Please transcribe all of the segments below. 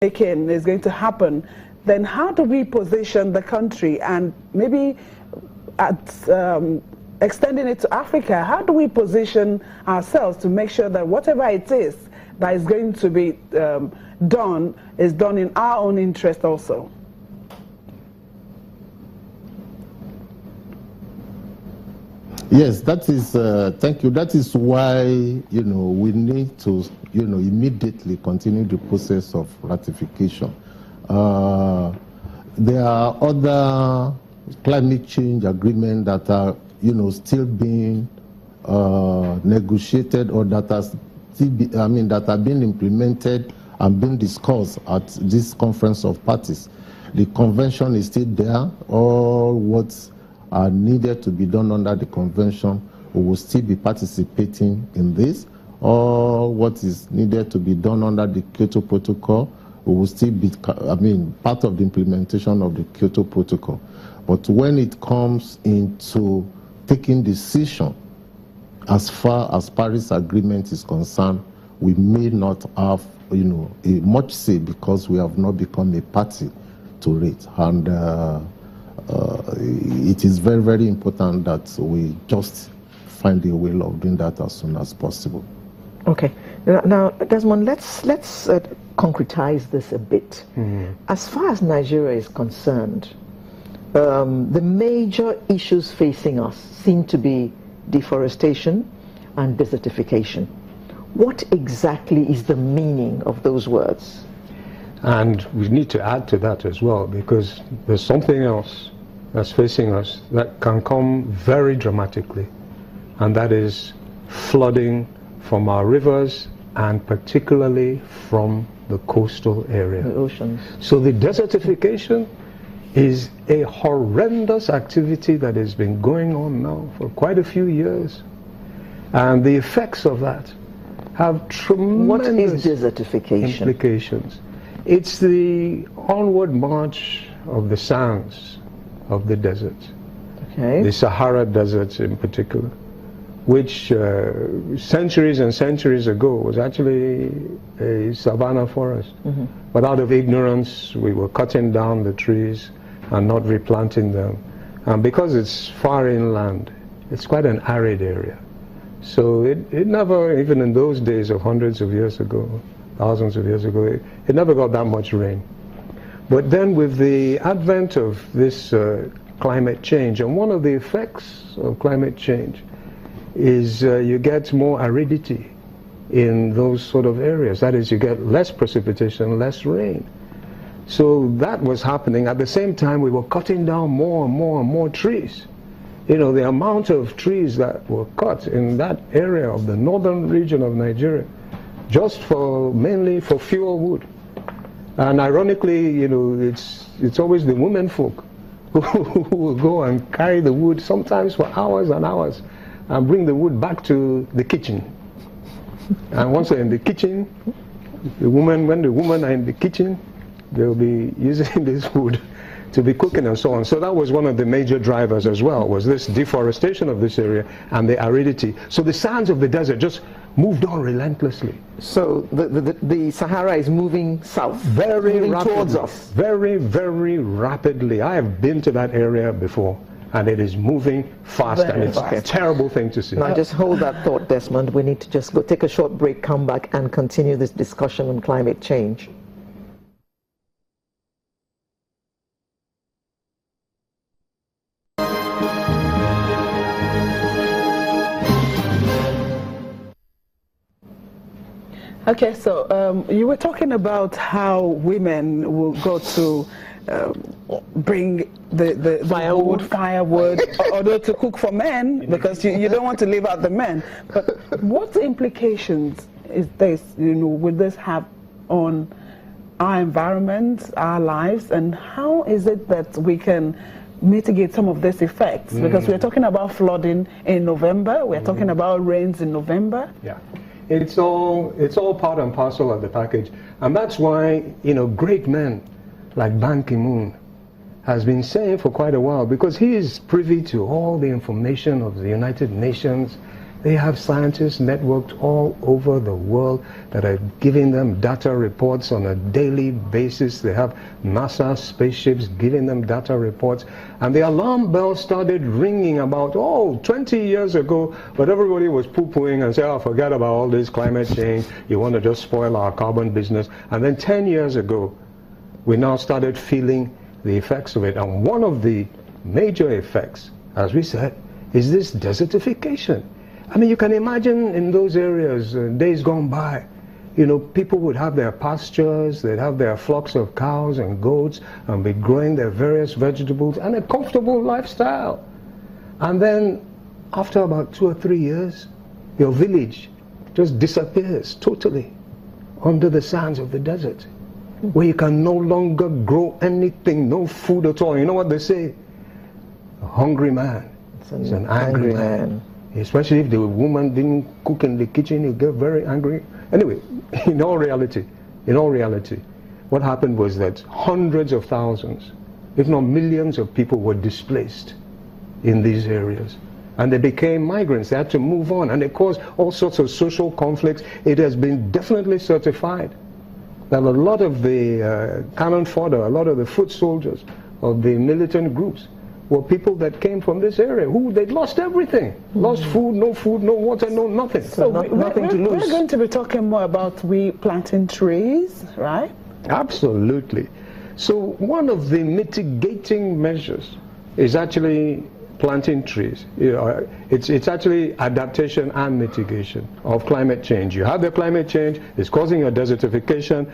making is going to happen, then how do we position the country, and maybe extending it to Africa, how do we position ourselves to make sure that whatever it is that is going to be done is done in our own interest also? Yes, that is, thank you. That is why, we need to, immediately continue the process of ratification. There are other climate change agreements that are, still being negotiated, or that are still that are being implemented and being discussed at this conference of parties. The convention is still there. All what's are needed to be done under the convention, we will still be participating in this. All what is needed to be done under the Kyoto Protocol, we will still be, part of the implementation of the Kyoto Protocol. But when it comes into taking decision, as far as Paris Agreement is concerned, we may not have, a much say, because we have not become a party to it. And it is very, very important that we just find a way of doing that as soon as possible. Okay. Now, Desmond, let's concretize this a bit. As far as Nigeria is concerned, the major issues facing us seem to be deforestation and desertification. What exactly is the meaning of those words? And we need to add to that as well, because there's something else that's facing us that can come very dramatically, and that is flooding from our rivers, and particularly from the coastal area. The oceans. So the desertification is a horrendous activity that has been going on now for quite a few years, and the effects of that have tremendous What is desertification? implications. It's the onward march of the sands of the desert, the Sahara Desert in particular, which centuries and centuries ago was actually a savanna forest. But out of ignorance, we were cutting down the trees and not replanting them. And because it's far inland, it's quite an arid area. So it never, even in those days of hundreds of years ago, thousands of years ago, it never got that much rain. But then with the advent of this climate change, and one of the effects of climate change is you get more aridity in those sort of areas. That is, you get less precipitation, less rain. So that was happening. At the same time, we were cutting down more and more and more trees. The amount of trees that were cut in that area of the northern region of Nigeria, just mainly for fuel wood. And ironically, it's always the women folk who will go and carry the wood, sometimes for hours and hours, and bring the wood back to the kitchen. And once they're in the kitchen, when the women are in the kitchen, they'll be using this wood to be cooking and so on. So that was one of the major drivers as well, was this deforestation of this area and the aridity. So the sands of the desert just moved on relentlessly. So the Sahara is moving south, moving towards us. Very, very rapidly. I have been to that area before, and it is moving fast, and it's a terrible thing to see. Now just hold that thought, Desmond. We need to just go take a short break, come back, and continue this discussion on climate change. Okay, so you were talking about how women will go to bring the firewood, although to cook for men, because you don't want to leave out the men. But what implications is this, will this have on our environment, our lives, and how is it that we can mitigate some of these effects? Because we're talking about flooding in November, we're talking about rains in November. Yeah. It's all part and parcel of the package. And that's why, great men like Ban Ki-moon has been saying for quite a while, because he is privy to all the information of the United Nations They have scientists networked all over the world that are giving them data reports on a daily basis. They have NASA spaceships giving them data reports. And the alarm bell started ringing about, 20 years ago, but everybody was poo-pooing and saying, forget about all this climate change. You want to just spoil our carbon business. And then 10 years ago, we now started feeling the effects of it. And one of the major effects, as we said, is this desertification. I mean, you can imagine in those areas, days gone by, people would have their pastures, they'd have their flocks of cows and goats, and be growing their various vegetables and a comfortable lifestyle. And then, after about 2 or 3 years, your village just disappears totally under the sands of the desert, where you can no longer grow anything, no food at all. You know what they say? A hungry man is an angry man. Especially if the woman didn't cook in the kitchen, you get very angry. Anyway, in all reality, what happened was that hundreds of thousands, if not millions of people were displaced in these areas. And they became migrants. They had to move on. And it caused all sorts of social conflicts. It has been definitely certified that a lot of the cannon fodder, a lot of the foot soldiers of the militant groups were people that came from this area who they'd lost everything. Lost food, no water, no nothing. So nothing to lose. We're going to be talking more about replanting trees, right? Absolutely. So one of the mitigating measures is actually planting trees. It's actually adaptation and mitigation of climate change. You have the climate change, it's causing a desertification,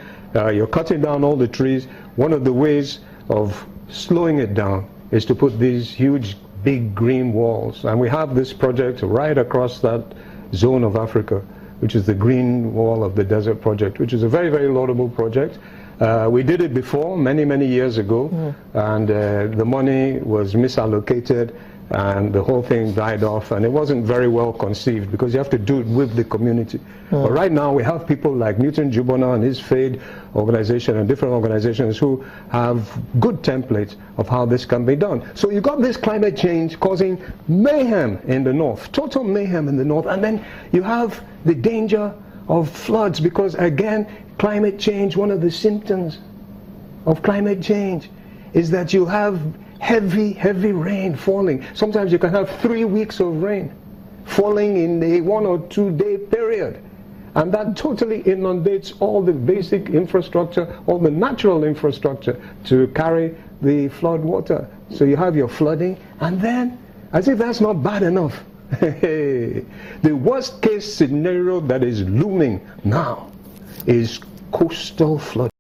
you're cutting down all the trees. One of the ways of slowing it down is to put these huge, big green walls. And we have this project right across that zone of Africa, which is the Green Wall of the Desert project, which is a very, very laudable project. We did it before, many, many years ago, and the money was misallocated, and the whole thing died off, and it wasn't very well conceived because you have to do it with the community. But right now we have people like Newton Jubona and his FADE organization and different organizations who have good templates of how this can be done. So you got this climate change causing mayhem in the north, total mayhem in the north, and then you have the danger of floods because, again, climate change, one of the symptoms of climate change is that you have heavy, heavy rain falling. Sometimes you can have 3 weeks of rain falling in a 1 or 2 day period. And that totally inundates all the basic infrastructure, all the natural infrastructure to carry the flood water. So you have your flooding, and then, as if that's not bad enough, the worst case scenario that is looming now is coastal flooding.